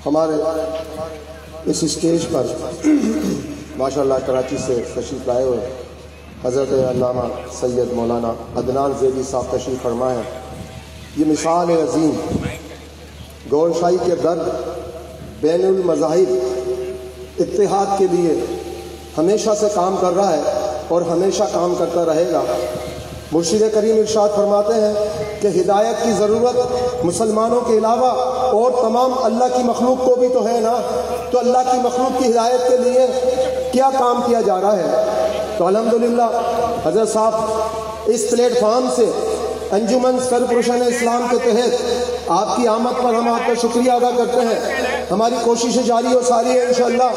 ہمارے اس اسٹیج پر ماشاءاللہ کراچی سے تشریف لائے ہوئے حضرت علامہ سید مولانا عدنان ذیلی صاحب تشریف فرما ہے. یہ مثال عظیم گول شاہی کے درد بین المذاہب اتحاد کے لیے ہمیشہ سے کام کر رہا ہے اور ہمیشہ کام کرتا رہے گا. مرشد کریم ارشاد فرماتے ہیں کہ ہدایت کی ضرورت مسلمانوں کے علاوہ اور تمام اللہ کی مخلوق کو بھی تو ہے نا. تو اللہ کی مخلوق کی ہدایت کے لیے کیا کام کیا جا رہا ہے؟ تو الحمدللہ حضرت صاحب اس پلیٹ فارم سے انجمن سرپرشن اسلام کے تحت آپ کی آمد پر ہم آپ کا شکریہ ادا کرتے ہیں. ہماری کوششیں جاری و ساری ہیں انشاءاللہ.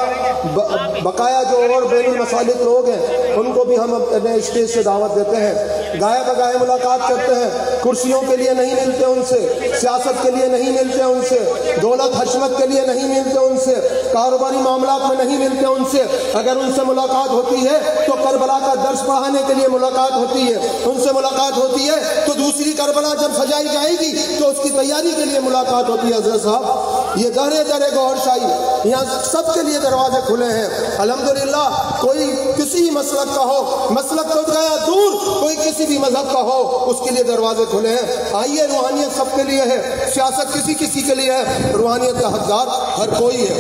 بقایا جو اور بین المسالک لوگ ہیں ان کو بھی ہم اپنے اسٹیج سے دعوت دیتے ہیں. گائے بگائے ملاقات کرتے ہیں. کرسیوں کے لیے نہیں ملتے ان سے, سیاست کے لیے نہیں ملتے ان سے, دولت حشمت کے لیے نہیں ملتے ان سے, کاروباری معاملات میں نہیں ملتے ان سے. اگر ان سے ملاقات ہوتی ہے تو کربلا کا درس پڑھانے کے لیے ملاقات ہوتی ہے. ان سے ملاقات ہوتی ہے تو دوسری کربلا جب سجائی جائے گی تو اس کی تیاری کے لیے ملاقات ہوتی ہے. حضرت صاحب یہ درے درے گوھر شاہی یہاں سب کے لیے دروازے کھلے ہیں الحمدللہ. کوئی کسی مسلک کا ہو, مسلک تو گیا دور, کوئی کسی بھی مذہب کا ہو, اس کے لیے دروازے کھلے ہیں. آئیے, روحانیت سب کے لیے ہے, سیاست کسی کسی کے لیے ہے, روحانیت کا حقدار ہر کوئی ہے.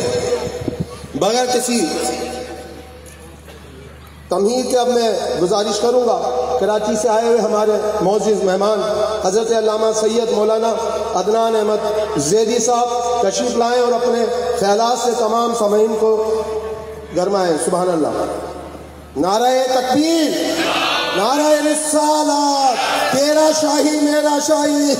بغیر کسی تمہید کے اب میں گزارش کروں گا کراچی سے آئے ہوئے ہمارے معزز مہمان حضرت علامہ سید مولانا عدنان احمد ذیلی صاحب تشریف لائیں اور اپنے خیالات سے تمام سامعین کو گرمائیں. سبحان اللہ. نعرہ تکبیر, نعرہ رسالت, تیرا شاہی میرا شاہی.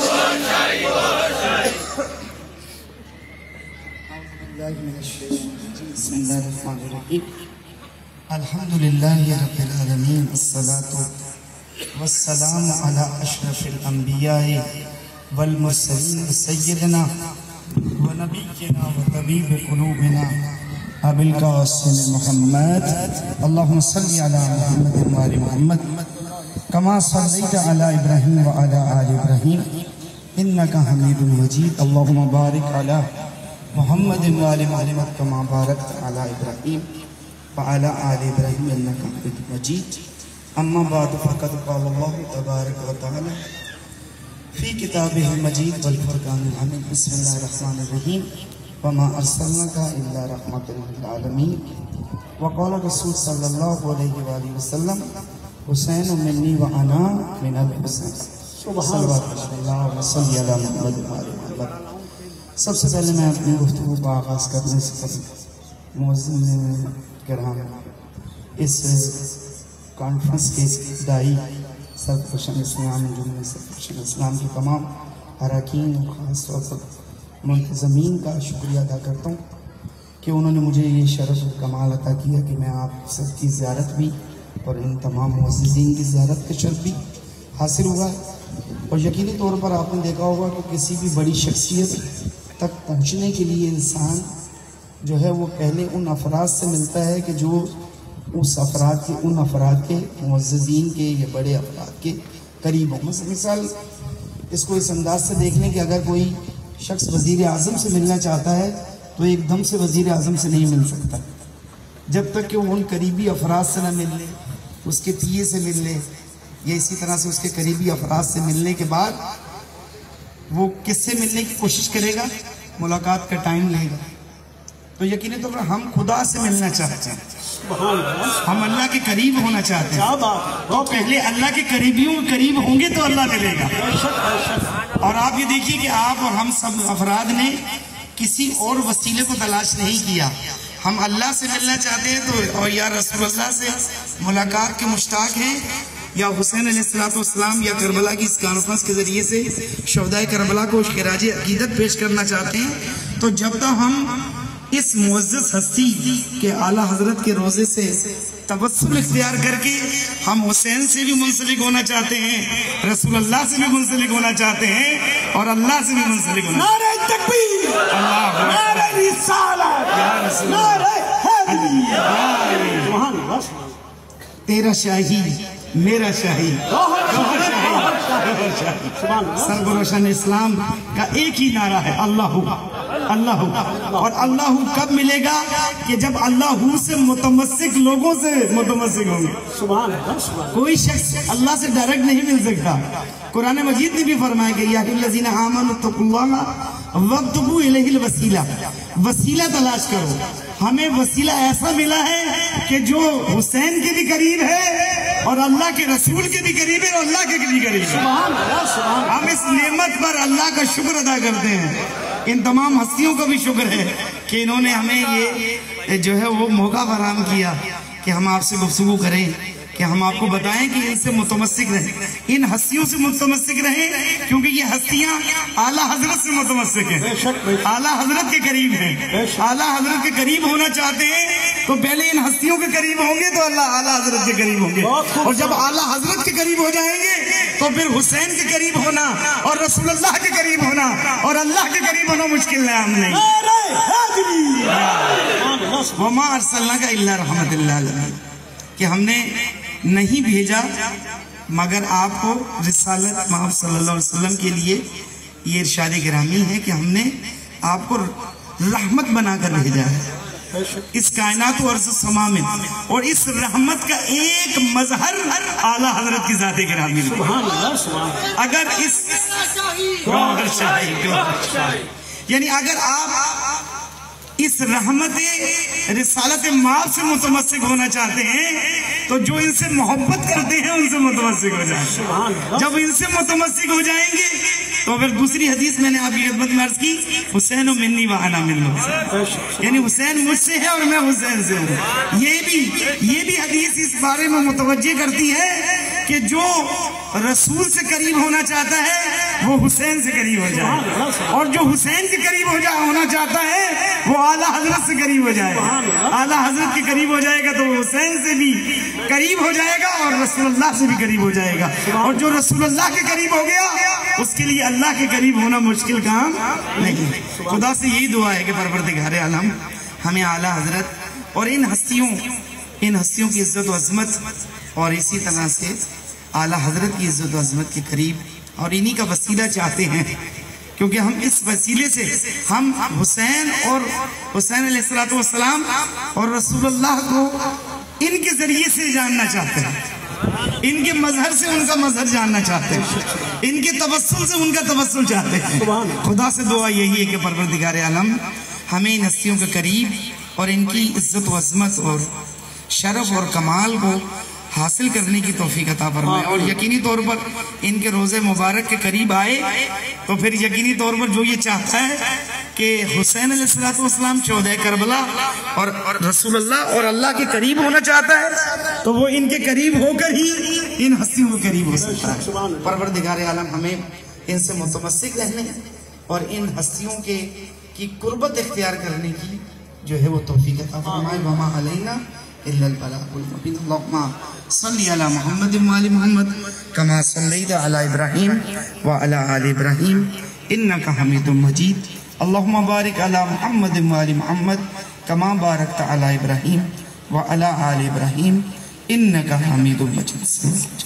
بسم اللہ الرحمن الرحیم. الحمدللہ رب العالمین, الصلاة والسلام علی اشرف الانبیاء والمرسلین سیدنا و نبینا و طبیب قلوبنا ابی القاسم محمد. اللہم صلی علی محمد و آل محمد کما صلیت علی ابراہیم و علی آل ابراہیم انکا حمید مجید. اللہم بارک علی محمد و آل محمد کما بارکت علی ابراہیم وعلى آل إبراهيم إنك حميد مجيد. أما بعد فقد قال الله تبارك وتعالى في كتابه المجيد والفرقان الحميد. بسم الله الرحمن الرحيم. وما أرسلناك إلا رحمة للعالمين. وقال الرسول صلى الله عليه وآله وسلم حسين مني وأنا من الحسين. صلوات اللہ وصلی علی محمد وآل محمد. سب سے پہلے میں اپنی گفتگو کا آغاز کرنے سے پہلے معزز کرام اس کانفرنس کے دائی سرپرشن اسلام جمہوریہ سرپرشن اسلام کی تمام اراکین و خاص طور پر منتظمین کا شکریہ ادا کرتا ہوں کہ انہوں نے مجھے یہ شرف و کمال عطا کیا کہ میں آپ سب کی زیارت بھی اور ان تمام معززین کی زیارت کا شرف بھی حاصل ہوا ہے. اور یقینی طور پر آپ نے دیکھا ہوگا کہ کسی بھی بڑی شخصیت تک پہنچنے کے لیے انسان جو ہے وہ پہلے ان افراد سے ملتا ہے کہ جو اس افراد کے ان افراد کے معززین کے یا بڑے افراد کے قریب ہوں. مثال اس کو اس انداز سے دیکھ لیں کہ اگر کوئی شخص وزیر اعظم سے ملنا چاہتا ہے تو ایک دم سے وزیر اعظم سے نہیں مل سکتا جب تک کہ وہ ان قریبی افراد سے نہ مل لے, اس کے پی اے سے مل لے یا اسی طرح سے اس کے قریبی افراد سے ملنے کے بعد وہ کس سے ملنے کی کوشش کرے گا, ملاقات کا ٹائم لے گا. تو یقینی طور پر ہم خدا سے ملنا چاہتے ہیں, ہم اللہ کے قریب ہونا چاہتے ہیں. تو پہلے اللہ کے قریبیوں کے قریب ہوں گے تو اللہ ملے گا. اور آپ یہ دیکھیے کہ آپ اور ہم سب افراد نے کسی اور وسیلے کو تلاش نہیں کیا. ہم اللہ سے ملنا چاہتے ہیں تو اور یا رسول اللہ سے ملاقات کے مشتاق ہیں, یا حسین علیہ السلام یا کربلا کی اس کانفرنس کے ذریعے سے شہدائے کربلا کو خراج عقیدت پیش کرنا چاہتے ہیں. تو جب تک ہم اس معزز ہستی کے اعلیٰ حضرت کے روزے سے تبسم اختیار کر کے ہم حسین سے بھی منسلک ہونا چاہتے ہیں, رسول اللہ سے بھی منسلک ہونا چاہتے ہیں, اور اللہ سے بھی منسلک ہونا. نعرہ تکبیر, نعرہ رسالت, نعرہ حیدر. تیرا شاہی میرا شاہی, سربروشن اسلام کا ایک ہی نعرہ ہے, اللہ اللہ اور اللہ کب ملے گا کہ جب اللہ سے متمسک لوگوں سے متمسک ہوں گے. سبحان اللہ. کوئی شخص اللہ سے ڈائریکٹ نہیں مل سکتا. قرآن مجید نے بھی فرمایا کہ یا الذین آمنوا اتقوا اللہ وابتغوا الیہ الوسیلہ, وسیلہ تلاش کرو. ہمیں وسیلہ ایسا ملا ہے کہ جو حسین کے بھی قریب ہے اور اللہ کے رسول کے بھی قریب ہے اور اللہ کے بھی قریب ہے. ہم اس نعمت پر اللہ کا شکر ادا کرتے ہیں. ان تمام ہستیوں کا بھی شکر ہے کہ انہوں نے ہمیں یہ جو ہے وہ موقع فراہم کیا کہ ہم آپ سے گفتگو کریں, کہ ہم آپ کو بتائیں کہ ان سے متمسک رہیں, ان ہستیوں سے متمسک رہیں, کیونکہ یہ ہستیاں اعلیٰ حضرت سے متمسک ہیں, اعلیٰ حضرت کے قریب ہیں. اعلیٰ حضرت کے قریب ہونا چاہتے ہیں تو پہلے ان ہستیوں کے قریب ہوں گے تو اللہ اعلیٰ حضرت کے قریب ہوں گے, اور جب اعلیٰ حضرت کے قریب ہو جائیں گے تو پھر حسین کے قریب ہونا اور رسول اللہ کے قریب ہونا اور اللہ کے قریب ہونا مشکل ہے. ہم نہیں وما ارسلناک الا رحمۃ للعالمین, کہ ہم نے نہیں بھیجا مگر آپ کو رسالت محمد صلی اللہ علیہ وسلم کے لیے. یہ ارشاد گرامی ہے کہ ہم نے آپ کو رحمت بنا کر بھیجا ہے اس کائنات و ارض السماء میں, اور اس رحمت کا ایک مظہر اعلیٰ حضرت کی ذات گرامی میں. اگر اس یعنی اگر آپ اس رحمت رسالت مآب سے متمسک ہونا چاہتے ہیں تو جو ان سے محبت کرتے ہیں ان سے متمسک ہو جائیں. جب ان سے متمسک ہو جائیں گے تو پھر دوسری حدیث میں نے آپ کی خدمت میں عرض کی, حسین منی وانا من حسین, یعنی حسین مجھ سے ہے اور میں حسین سے ہوں. یہ بھی حدیث اس بارے میں متوجہ کرتی ہے کہ جو رسول سے قریب ہونا چاہتا ہے وہ حسین سے قریب ہو جائے, اور جو حسین کے قریب ہونا چاہتا ہے وہ اعلیٰ حضرت سے قریب ہو جائے. اعلیٰ حضرت کے قریب ہو جائے گا تو وہ حسین سے بھی قریب ہو جائے گا اور رسول اللہ سے بھی قریب ہو جائے گا, اور جو رسول اللہ کے قریب ہو گیا اس کے لیے اللہ کے قریب ہونا مشکل کام نہیں. خدا سے یہی دعا ہے کہ پروردگار عالم ہمیں اعلیٰ حضرت اور ان ہستیوں کی عزت و عظمت اور اسی طرح سے اعلیٰ حضرت کی عزت و عظمت کے قریب, اور انہی کا وسیلہ چاہتے ہیں, کیونکہ ہم اس وسیلے سے ہم حسین اور حسین علیہ السلام اور رسول اللہ کو ان کے ذریعے سے جاننا چاہتے ہیں, ان کے مظہر سے ان کا مظہر جاننا چاہتے ہیں, ان کے توسل سے ان کا توسل چاہتے ہیں. خدا سے دعا یہی ہے کہ پروردگار عالم ہمیں ان ہستیوں کے قریب اور ان کی عزت و عظمت اور شرف اور کمال کو حاصل کرنے کی توفیق عطا فرمائے, اور یقینی طور پر ان کے روزے مبارک کے قریب آئے تو پھر یقینی طور پر جو یہ چاہتا ہے کہ حسین علیہ السلام 14 کربلا اور رسول اللہ اور اللہ کے قریب ہونا چاہتا ہے تو وہ ان کے قریب ہو کر ہی ان ہستیوں کے قریب ہو سکتا ہے. پروردگار عالم ہمیں ان سے متمسک رہنے اور ان ہستیوں کی قربت اختیار کرنے کی جو ہے وہ توفیق عطا فرمائے. وما علینا الا البلاغ المبین. اللہم صلی علی محمد وعلی محمد کما صلیت علی ابراہیم وعلی آل ابراہیم انکا حمید مجید. اللہم بارک علی محمد وعلی محمد کما بارکت علی ابراہیم وعلی آل ابراہیم انکا حمید مجید.